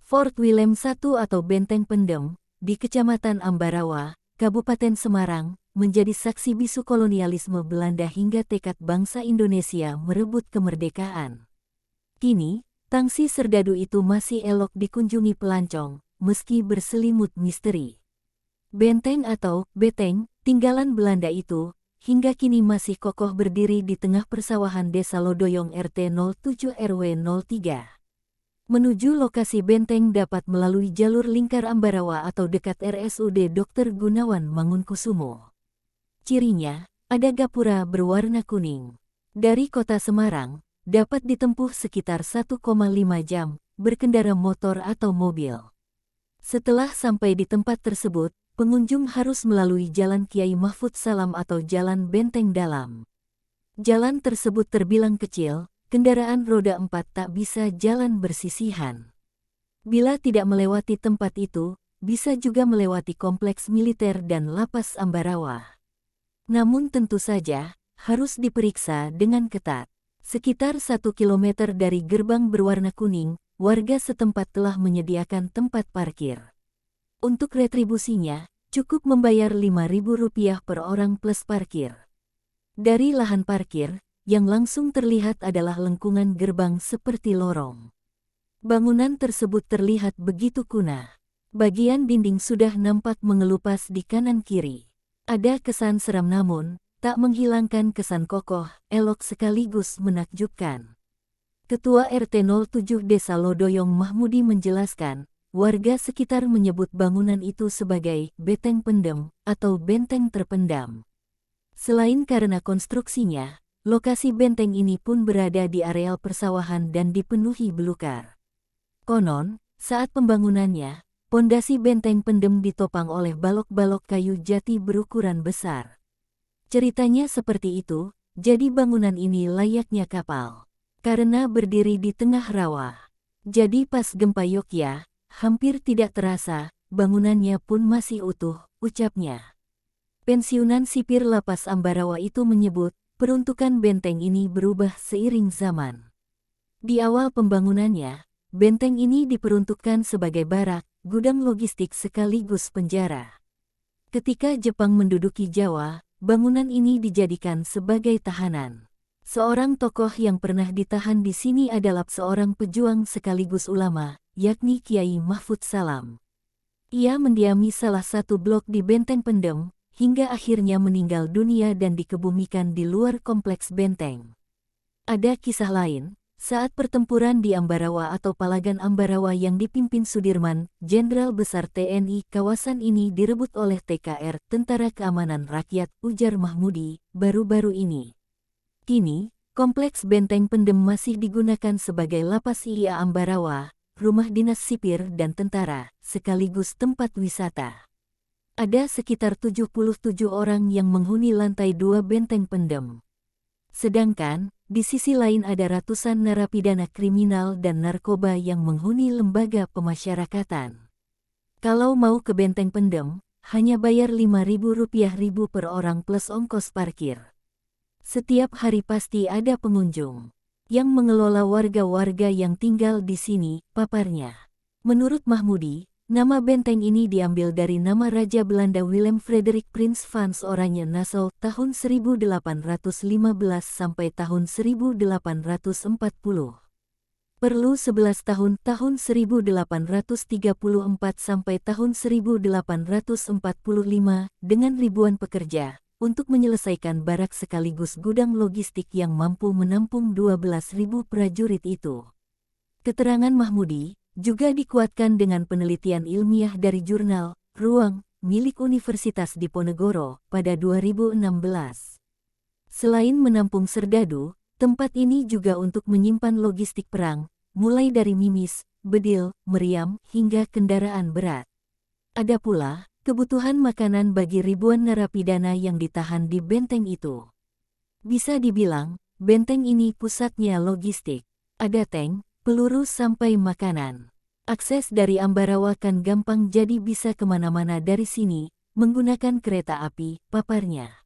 Fort William I atau Benteng Pendem, di Kecamatan Ambarawa, Kabupaten Semarang, menjadi saksi bisu kolonialisme Belanda hingga tekad bangsa Indonesia merebut kemerdekaan. Kini, tangsi serdadu itu masih elok dikunjungi pelancong, meski berselimut misteri. Benteng atau beteng, tinggalan Belanda itu, hingga kini masih kokoh berdiri di tengah persawahan Desa Lodoyong RT 07 RW 03. Menuju lokasi benteng dapat melalui jalur lingkar Ambarawa atau dekat RSUD Dr. Gunawan Mangunkusumo. Cirinya, ada gapura berwarna kuning. Dari kota Semarang, dapat ditempuh sekitar 1,5 jam, berkendara motor atau mobil. Setelah sampai di tempat tersebut, pengunjung harus melalui Jalan Kiai Mahfud Salam atau Jalan Benteng Dalam. Jalan tersebut terbilang kecil, kendaraan roda 4 tak bisa jalan bersisihan. Bila tidak melewati tempat itu, bisa juga melewati kompleks militer dan lapas Ambarawa. Namun tentu saja, harus diperiksa dengan ketat. Sekitar 1 kilometer dari gerbang berwarna kuning, warga setempat telah menyediakan tempat parkir. Untuk retribusinya, cukup membayar Rp5.000 per orang plus parkir. Dari lahan parkir, yang langsung terlihat adalah lengkungan gerbang seperti lorong. Bangunan tersebut terlihat begitu kuno. Bagian dinding sudah nampak mengelupas di kanan kiri. Ada kesan seram namun, tak menghilangkan kesan kokoh, elok sekaligus menakjubkan. Ketua RT 07 Desa Lodoyong Mahmudi menjelaskan, warga sekitar menyebut bangunan itu sebagai beteng pendem atau benteng terpendam. Selain karena konstruksinya, lokasi benteng ini pun berada di areal persawahan dan dipenuhi belukar. Konon, saat pembangunannya, pondasi benteng pendem ditopang oleh balok-balok kayu jati berukuran besar. Ceritanya seperti itu, jadi bangunan ini layaknya kapal. Karena berdiri di tengah rawa. Jadi pas gempa Yogyakarta, hampir tidak terasa, bangunannya pun masih utuh, ucapnya. Pensiunan sipir Lapas Ambarawa itu menyebut, peruntukan benteng ini berubah seiring zaman. Di awal pembangunannya, benteng ini diperuntukkan sebagai barak, gudang logistik sekaligus penjara. Ketika Jepang menduduki Jawa, bangunan ini dijadikan sebagai tahanan. Seorang tokoh yang pernah ditahan di sini adalah seorang pejuang sekaligus ulama, yakni Kiai Mahfud Salam. Ia mendiami salah satu blok di Benteng Pendem, hingga akhirnya meninggal dunia dan dikebumikan di luar kompleks benteng. Ada kisah lain, saat pertempuran di Ambarawa atau Palagan Ambarawa yang dipimpin Sudirman, Jenderal Besar TNI, kawasan ini direbut oleh TKR, Tentara Keamanan Rakyat, ujar Mahmudi, baru-baru ini. Kini, kompleks Benteng Pendem masih digunakan sebagai lapas IA Ambarawa, rumah dinas sipir dan tentara, sekaligus tempat wisata. Ada sekitar 77 orang yang menghuni lantai 2 Benteng Pendem. Sedangkan, di sisi lain ada ratusan narapidana kriminal dan narkoba yang menghuni lembaga pemasyarakatan. Kalau mau ke Benteng Pendem, hanya bayar Rp5.000 per orang plus ongkos parkir. Setiap hari pasti ada pengunjung yang mengelola warga-warga yang tinggal di sini, paparnya. Menurut Mahmudi, nama benteng ini diambil dari nama Raja Belanda Willem Frederik Prins van Oranje-Nassau tahun 1815 sampai tahun 1840. Perlu 11 tahun 1834 sampai tahun 1845 dengan ribuan pekerja untuk menyelesaikan barak sekaligus gudang logistik yang mampu menampung 12.000 prajurit itu. Keterangan Mahmudi juga dikuatkan dengan penelitian ilmiah dari jurnal Ruang milik Universitas Diponegoro pada 2016. Selain menampung serdadu, tempat ini juga untuk menyimpan logistik perang, mulai dari mimis, bedil, meriam, hingga kendaraan berat. Ada pula kebutuhan makanan bagi ribuan narapidana yang ditahan di benteng itu. Bisa dibilang, benteng ini pusatnya logistik. Ada tank, peluru sampai makanan. Akses dari Ambarawa kan gampang jadi bisa kemana-mana dari sini, menggunakan kereta api, paparnya.